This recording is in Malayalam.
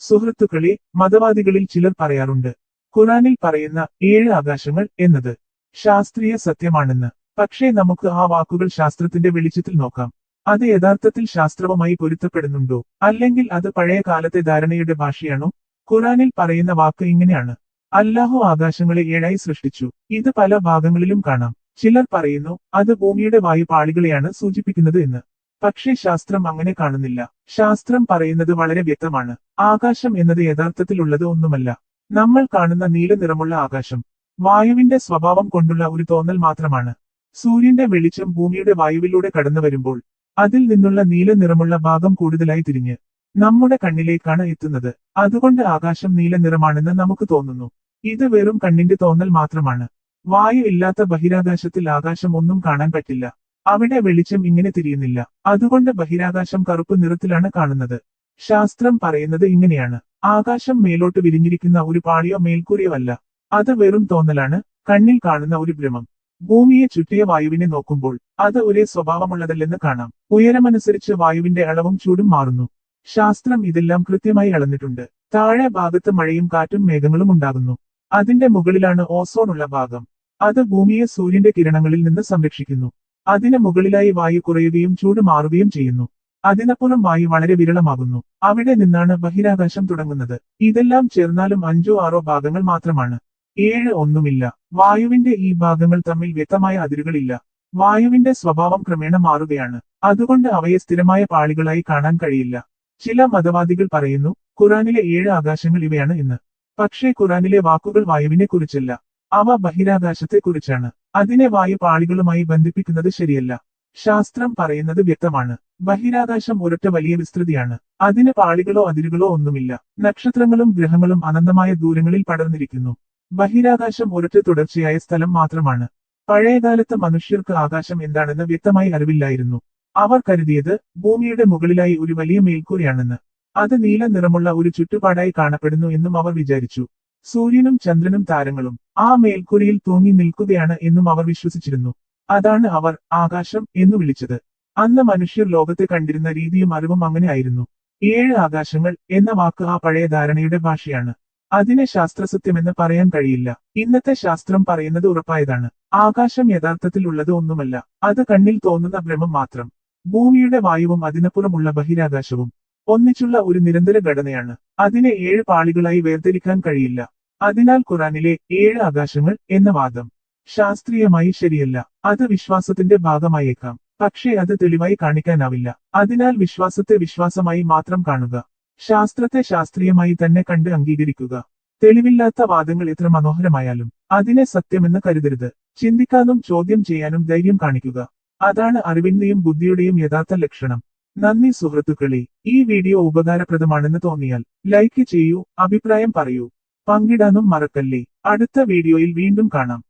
സുഹൃത്തുക്കളെ, മതവാദികളിൽ ചിലർ പറയാറുണ്ട് ഖുറാനിൽ പറയുന്ന 7 ആകാശങ്ങൾ എന്നത് ശാസ്ത്രീയ സത്യമാണെന്ന്. പക്ഷേ നമുക്ക് ആ വാക്കുകൾ ശാസ്ത്രത്തിന്റെ വെളിച്ചത്തിൽ നോക്കാം. അത് യഥാർത്ഥത്തിൽ ശാസ്ത്രവുമായി പൊരുത്തപ്പെടുന്നുണ്ടോ, അല്ലെങ്കിൽ അത് പഴയ കാലത്തെ ധാരണയുടെ ഭാഷയാണോ? ഖുറാനിൽ പറയുന്ന വാക്ക് ഇങ്ങനെയാണ്: അല്ലാഹു ആകാശങ്ങളെ 7ആയി സൃഷ്ടിച്ചു. ഇത് പല ഭാഗങ്ങളിലും കാണാം. ചിലർ പറയുന്നു അത് ഭൂമിയുടെ വായുപാളികളെയാണ് സൂചിപ്പിക്കുന്നത് എന്ന്. പക്ഷേ ശാസ്ത്രം അങ്ങനെ കാണുന്നില്ല. ശാസ്ത്രം പറയുന്നത് വളരെ വ്യക്തമാണ്. ആകാശം എന്നത് യഥാർത്ഥത്തിൽ ഉള്ളത് ഒന്നുമല്ല. നമ്മൾ കാണുന്ന നീല നിറമുള്ള ആകാശം വായുവിന്റെ സ്വഭാവം കൊണ്ടുള്ള ഒരു തോന്നൽ മാത്രമാണ്. സൂര്യന്റെ വെളിച്ചം ഭൂമിയുടെ വായുവിലൂടെ കടന്നു വരുമ്പോൾ അതിൽ നിന്നുള്ള നീല നിറമുള്ള ഭാഗം കൂടുതലായി തിരിഞ്ഞ് നമ്മുടെ കണ്ണിലേക്കാണ് എത്തുന്നത്. അതുകൊണ്ട് ആകാശം നീല നിറമാണെന്ന് നമുക്ക് തോന്നുന്നു. ഇത് വെറും കണ്ണിന്റെ തോന്നൽ മാത്രമാണ്. വായു ഇല്ലാത്ത ബഹിരാകാശത്തിൽ ആകാശം ഒന്നും കാണാൻ പറ്റില്ല. അവിടെ വെളിച്ചം ഇങ്ങനെ തിരിയുന്നില്ല. അതുകൊണ്ട് ബഹിരാകാശം കറുപ്പ് നിറത്തിലാണ് കാണുന്നത്. ശാസ്ത്രം പറയുന്നത് ഇങ്ങനെയാണ്: ആകാശം മേലോട്ട് വിരിഞ്ഞിരിക്കുന്ന ഒരു പാളിയോ മേൽക്കൂരയോ അല്ല. അത് വെറും തോന്നലാണ്, കണ്ണിൽ കാണുന്ന ഒരു ഭ്രമം. ഭൂമിയെ ചുറ്റിയ വായുവിനെ നോക്കുമ്പോൾ അത് ഒരേ സ്വഭാവമുള്ളതല്ലെന്ന് കാണാം. ഉയരമനുസരിച്ച് വായുവിന്റെ അളവും ചൂടും മാറുന്നു. ശാസ്ത്രം ഇതെല്ലാം കൃത്യമായി അളന്നിട്ടുണ്ട്. താഴെ ഭാഗത്ത് മഴയും കാറ്റും മേഘങ്ങളും ഉണ്ടാകുന്നു. അതിന്റെ മുകളിലാണ് ഓസോൺ ഉള്ള ഭാഗം. അത് ഭൂമിയെ സൂര്യന്റെ കിരണങ്ങളിൽ നിന്ന് സംരക്ഷിക്കുന്നു. അതിന് മുകളിലായി വായു കുറയുകയും ചൂട് മാറുകയും ചെയ്യുന്നു. അതിനപ്പുറം വായു വളരെ വിരളമാകുന്നു. അവിടെ നിന്നാണ് ബഹിരാകാശം തുടങ്ങുന്നത്. ഇതെല്ലാം ചേർന്നാലും 5-6 ഭാഗങ്ങൾ മാത്രമാണ്. 7 ഒന്നുമില്ല. വായുവിന്റെ ഈ ഭാഗങ്ങൾ തമ്മിൽ വ്യക്തമായ അതിരുകളില്ല. വായുവിന്റെ സ്വഭാവം ക്രമേണ മാറുകയാണ്. അതുകൊണ്ട് അവയെ സ്ഥിരമായ പാളികളായി കാണാൻ കഴിയില്ല. ചില മതവാദികൾ പറയുന്നു ഖുറാനിലെ 7 ആകാശങ്ങൾ ഇവയാണ് എന്ന്. പക്ഷേ ഖുറാനിലെ വാക്കുകൾ വായുവിനെ കുറിച്ചല്ല. അവ ബഹിരാകാശത്തെ കുറിച്ചാണ്. അതിനെ വായു പാളികളുമായി ബന്ധിപ്പിക്കുന്നത് ശരിയല്ല. ശാസ്ത്രം പറയുന്നത് വ്യക്തമാണ്. ബഹിരാകാശം ഒരൊറ്റ വലിയ വിസ്തൃതിയാണ്. അതിന് പാളികളോ അതിരുകളോ ഒന്നുമില്ല. നക്ഷത്രങ്ങളും ഗ്രഹങ്ങളും അനന്തമായ ദൂരങ്ങളിൽ പടർന്നിരിക്കുന്നു. ബഹിരാകാശം ഒരൊറ്റ തുടർച്ചയായ സ്ഥലം മാത്രമാണ്. പഴയകാലത്ത് മനുഷ്യർക്ക് ആകാശം എന്താണെന്ന് വ്യക്തമായി അറിവില്ലായിരുന്നു. അവർ കരുതിയത് ഭൂമിയുടെ മുകളിലായി ഒരു വലിയ മേൽക്കൂരയാണെന്ന്. അത് നീല നിറമുള്ള ഒരു ചുറ്റുപാടായി കാണപ്പെടുന്നു എന്നും അവർ വിചാരിച്ചു. സൂര്യനും ചന്ദ്രനും താരങ്ങളും ആ മേൽക്കൂരയിൽ തൂങ്ങി നിൽക്കുകയാണ് എന്നും അവർ വിശ്വസിച്ചിരുന്നു. അതാണ് അവർ ആകാശം എന്നു വിളിച്ചത്. അന്ന് മനുഷ്യർ ലോകത്തെ കണ്ടിരുന്ന രീതിയും അറിവും അങ്ങനെ ആയിരുന്നു. 7 ആകാശങ്ങൾ എന്ന വാക്ക് ആ പഴയ ധാരണയുടെ ഭാഷയാണ്. അതിനെ ശാസ്ത്രസത്യമെന്ന് പറയാൻ കഴിയില്ല. ഇന്നത്തെ ശാസ്ത്രം പറയുന്നത് ഉറപ്പായതാണ്. ആകാശം യഥാർത്ഥത്തിൽ ഉള്ളത് ഒന്നുമല്ല. അത് കണ്ണിൽ തോന്നുന്ന ഭ്രമം മാത്രം. ഭൂമിയുടെ വായുവും അതിനപ്പുറമുള്ള ബഹിരാകാശവും ഒന്നിച്ചുള്ള ഒരു നിരന്തര ഘടനയാണ്. അതിനെ 7 പാളികളായി വേർതിരിക്കാൻ കഴിയില്ല. അതിനാൽ ഖുറാനിലെ 7 ആകാശങ്ങൾ എന്ന വാദം ശാസ്ത്രീയമായി ശരിയല്ല. അത് വിശ്വാസത്തിന്റെ ഭാഗമായേക്കാം. പക്ഷേ അത് തെളിവായി കാണിക്കാനാവില്ല. അതിനാൽ വിശ്വാസത്തെ വിശ്വാസമായി മാത്രം കാണുക. ശാസ്ത്രത്തെ ശാസ്ത്രീയമായി തന്നെ കണ്ട് അംഗീകരിക്കുക. തെളിവില്ലാത്ത വാദങ്ങൾ എത്ര മനോഹരമായാലും അതിനെ സത്യമെന്ന് കരുതരുത്. ചിന്തിക്കാനും ചോദ്യം ചെയ്യാനും ധൈര്യം കാണിക്കുക. അതാണ് അറിവിന്റെയും ബുദ്ധിയുടെയും യഥാർത്ഥ ലക്ഷണം. നന്ദി സുഹൃത്തുക്കളെ. ഈ വീഡിയോ ഉപകാരപ്രദമാണെന്ന് തോന്നിയാൽ ലൈക്ക് ചെയ്യൂ, അഭിപ്രായം പറയൂ, പങ്കിടാനും മറക്കല്ലേ. അടുത്ത വീഡിയോയിൽ വീണ്ടും കാണാം.